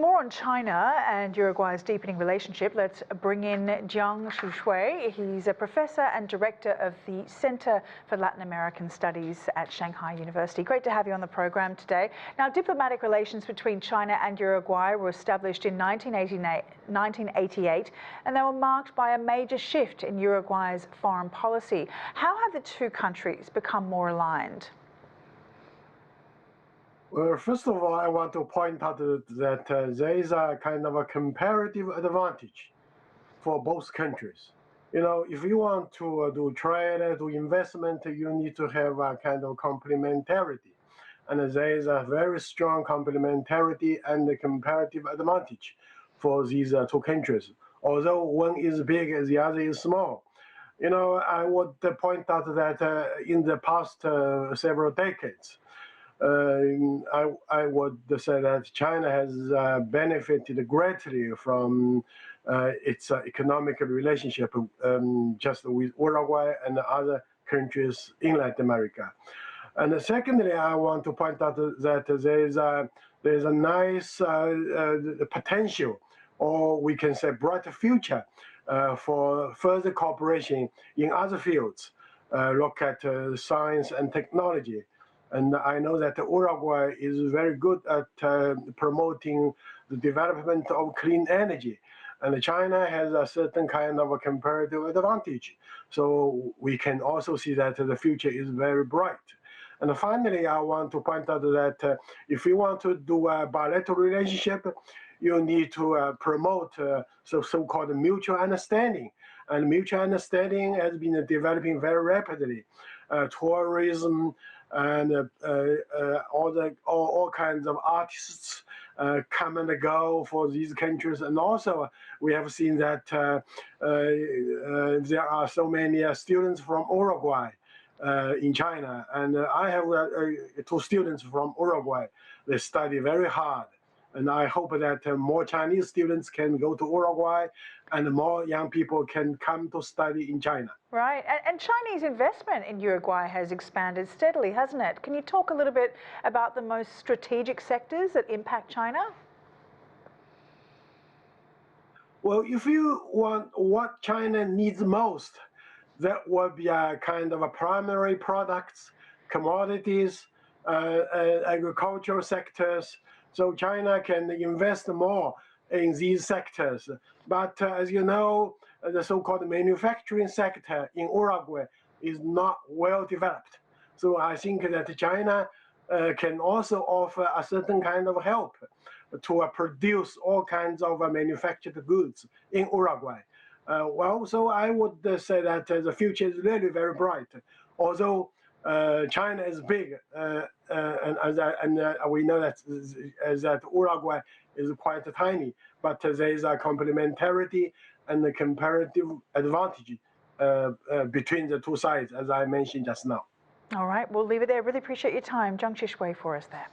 more on China and Uruguay's deepening relationship, let's bring in Jiang Shixue. He's a professor and director of the Center for Latin American Studies at Shanghai University. Great to have you on the program today. Now, diplomatic relations between China and Uruguay were established in 1988, and they were marked by a major shift in Uruguay's foreign policy. How have the two countries become more aligned? Well, first of all, I want to point out that there is a kind of a comparative advantage for both countries. You know, if you want to do trade, do investment, you need to have a kind of complementarity. And there is a very strong complementarity and comparative advantage for these two countries. Although one is big, the other is small. You know, I would point out that in the past several decades, I would say that China has benefited greatly from its economic relationship just with Uruguay and other countries in Latin America. And secondly, I want to point out that there's a nice potential, or we can say bright future, for further cooperation in other fields. Look at science and technology. And I know that Uruguay is very good at promoting the development of clean energy. And China has a certain kind of a comparative advantage. So we can also see that the future is very bright. And finally, I want to point out that if you want to do a bilateral relationship, you need to promote so-called mutual understanding. And mutual understanding has been developing very rapidly. Tourism and all kinds of artists come and go for these countries. And also, we have seen that there are so many students from Uruguay in China. And I have two students from Uruguay. They study very hard. And I hope that more Chinese students can go to Uruguay and more young people can come to study in China. Right. And Chinese investment in Uruguay has expanded steadily, hasn't it? Can you talk a little bit about the most strategic sectors that impact China? Well, if you want what China needs most, that would be a kind of a primary products, commodities, agricultural sectors. So China can invest more in these sectors. But as you know, the so-called manufacturing sector in Uruguay is not well developed. So I think that China can also offer a certain kind of help to produce all kinds of manufactured goods in Uruguay. Well, so I would say that the future is really very bright. Although China is big, and we know that Uruguay is quite tiny, but there is a complementarity and a comparative advantage between the two sides, as I mentioned just now. All right, we'll leave it there. Really appreciate your time. Jiang Shixue for us there.